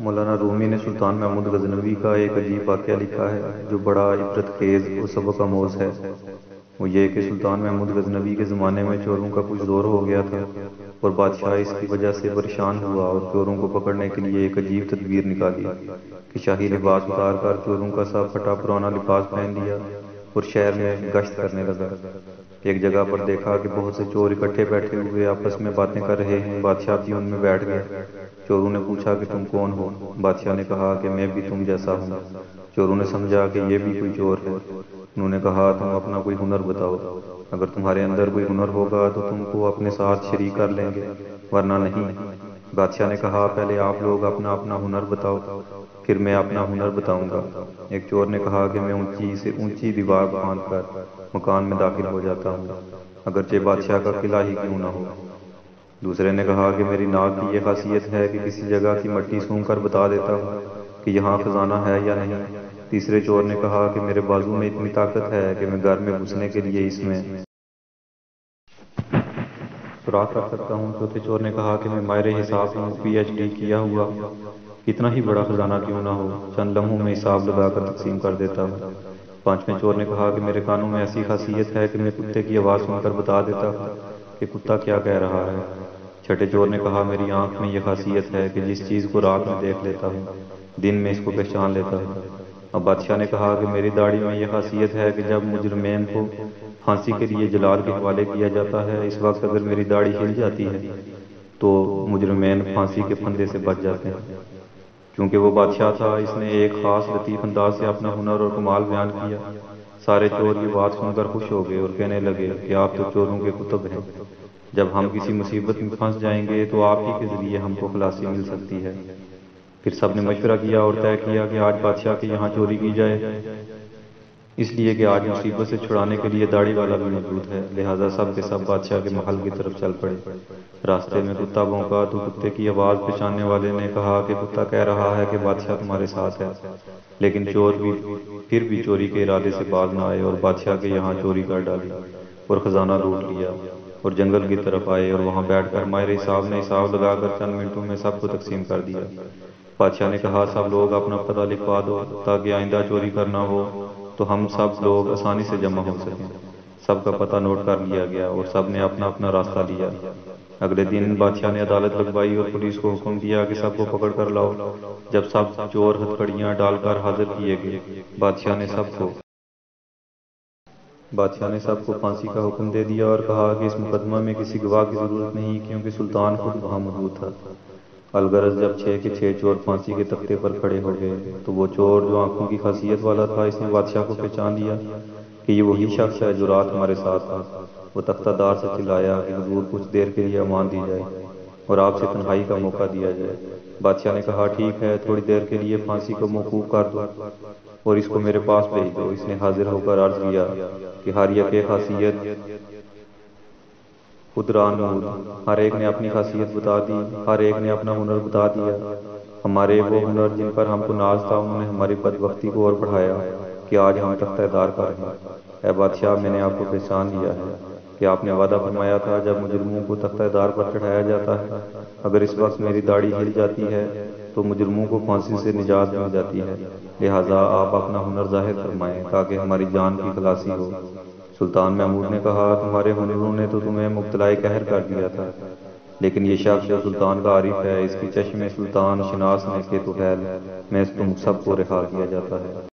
مولانا رومی نے سلطان محمود غزنوی کا ایک عجیب واقعہ لکھا ہے جو بڑا عبرت خیز اور سبق آموز ہے۔ وہ یہ کہ سلطان محمود غزنوی کے زمانے میں چوروں کا کچھ زور ہو گیا تھا اور بادشاہ اس کی وجہ سے پریشان ہوا اور چوروں کو پکڑنے کے لیے ایک عجیب تدبیر نکالی کہ شاہی لباس اتار کر چوروں کا سا پھٹا پرانا لباس پہن لیا اور شہر میں گشت کرنے لگا۔ ایک جگہ پر دیکھا کہ بہت سے چور اکٹھے بیٹھے ہوئے آپس میں باتیں کر رہے ہیں۔ بادشاہ بھی ان میں بیٹھ گیا۔ چوروں نے پوچھا کہ تم کون ہو؟ بادشاہ نے کہا کہ میں بھی تم جیسا ہوں۔ چوروں نے سمجھا کہ یہ بھی کوئی چور ہے۔ انہوں نے کہا تم اپنا کوئی ہنر بتاؤ، اگر تمہارے اندر کوئی ہنر ہوگا تو تم کو اپنے ساتھ شریک کر لیں گے، ورنہ نہیں۔ بادشاہ نے کہا پہلے آپ لوگ اپنا اپنا ہنر بتاؤ، پھر میں اپنا ہنر بتاؤں گا۔ ایک چور نے کہا کہ میں اونچی سے اونچی دیوار باندھ کر مکان میں داخل ہو جاتا ہوں، اگرچہ بادشاہ کا قلعہ ہی کیوں نہ ہو۔ دوسرے نے کہا کہ میری ناک کی یہ خاصیت ہے کہ کسی جگہ کی مٹی سونگھ کر بتا دیتا ہوں کہ یہاں خزانہ ہے یا نہیں۔ تیسرے چور نے کہا کہ میرے بازو میں اتنی طاقت ہے کہ میں گھر میں گھسنے کے لیے اس میں سوراخ کر سکتا ہوں۔ چوتھے چور نے کہا کہ میں ماہر حساب ہوں، پی ایچ ڈی کیا ہوا، کتنا ہی بڑا خزانہ کیوں نہ ہو، چند لمحوں میں حساب لگا کر تقسیم کر دیتا ہوں۔ پانچویں چور نے کہا کہ میرے کانوں میں ایسی خاصیت ہے کہ میں کتے کی آواز سن کر بتا دیتا ہوں کہ کتا کیا کہہ رہا ہے۔ چھٹے چور نے کہا میری آنکھ میں یہ خاصیت ہے کہ جس چیز کو رات میں دیکھ لیتا ہوں دن میں اس کو پہچان لیتا ہوں۔ اب بادشاہ نے کہا کہ میری داڑھی میں یہ خاصیت ہے کہ جب مجرمین کو پھانسی کے لیے جلال کے حوالے کیا جاتا ہے اس وقت اگر میری داڑھی ہل جاتی ہے تو مجرمین پھانسی کے پھندے سے بچ جاتے ہیں۔ چونکہ وہ بادشاہ تھا اس نے ایک خاص لطیف انداز سے اپنا ہنر اور کمال بیان کیا۔ سارے چور یہ بات سن کر خوش ہو گئے اور کہنے لگے کہ آپ تو چوروں کے قطب ہیں، جب ہم کسی مصیبت میں پھنس جائیں گے تو آپ ہی کے ذریعے ہم کو خلاصی مل سکتی ہے۔ پھر سب نے مشورہ کیا اور طے کیا کہ آج بادشاہ کے یہاں چوری کی جائے، اس لیے کہ آج مصیبت سے چھڑانے کے لیے داڑھی والا بھی موجود ہے۔ لہٰذا سب کے سب بادشاہ کے محل کی طرف چل پڑے۔ راستے میں کتا بھونکا تو کتے کی آواز پہچاننے والے نے کہا کہ کتا کہہ رہا ہے کہ بادشاہ تمہارے ساتھ ہے، لیکن چور بھی پھر بھی چوری کے ارادے سے باز نہ آئے اور بادشاہ کے یہاں چوری کر ڈالی اور خزانہ لوٹ لیا اور جنگل کی طرف آئے اور وہاں بیٹھ کر ماہر حساب نے حساب لگا کر چند منٹوں میں سب کو تقسیم کر دیا۔ بادشاہ نے کہا سب لوگ اپنا پتہ لکھوا دو تاکہ آئندہ چوری کرنا ہو تو ہم سب لوگ آسانی سے جمع ہو سکیں۔ سب کا پتہ نوٹ کر لیا گیا اور سب نے اپنا اپنا راستہ لیا۔ اگلے دن بادشاہ نے عدالت لگوائی اور پولیس کو حکم دیا کہ سب کو پکڑ کر لاؤ۔ جب سب چور ہتھکڑیاں ڈال کر حاضر کیے گئے، بادشاہ نے سب کو پھانسی کا حکم دے دیا اور کہا کہ اس مقدمہ میں کسی گواہ کی ضرورت نہیں کیونکہ سلطان خود وہاں موجود تھا۔ الغرض جب 6 کے 6 چور پھانسی کے تختے پر کھڑے ہو گئے تو وہ چور جو آنکھوں کی خاصیت والا تھا اس نے بادشاہ کو پہچان لیا کہ یہ وہی شخص ہے جو رات ہمارے ساتھ تھا۔ وہ تختہ دار سے چلایا کہ حضور کچھ دیر کے لیے امان دی جائے اور آپ سے تنہائی کا موقع دیا جائے۔ بادشاہ نے کہا ٹھیک ہے، تھوڑی دیر کے لیے پھانسی کو موقوف کر دو اور اس کو میرے پاس بھیج دو۔ اس نے حاضر ہو کر عرض کیا کہ ہر یک خاصیت خدران نمود، ہر ایک نے اپنی خاصیت بتا دی، ہر ایک نے اپنا ہنر بتا دیا۔ ہمارے وہ ہنر جن پر ہم کو ناز تھا انہوں نے ہماری بدبختی کو اور بڑھایا کہ آج ہم تختہ دار پر ہیں۔ اے بادشاہ میں نے آپ کو پہچان لیا ہے کہ آپ نے وعدہ فرمایا تھا جب مجرموں کو تختہ دار پر چڑھایا جاتا ہے اگر اس وقت میری داڑھی ہل جاتی ہے تو مجرموں کو پھانسی سے نجات مل جاتی ہے، لہٰذا آپ اپنا ہنر ظاہر فرمائیں تاکہ ہماری جان کی خلاصی ہو۔ سلطان محمود نے کہا تمہارے ہنروں نے تو تمہیں مبتلائے قہر کر دیا تھا، لیکن یہ شخص جو سلطان کا عارف ہے اس کی چشم سلطان شناس نے کہ تو میں تم سب کو رہا کیا جاتا ہے۔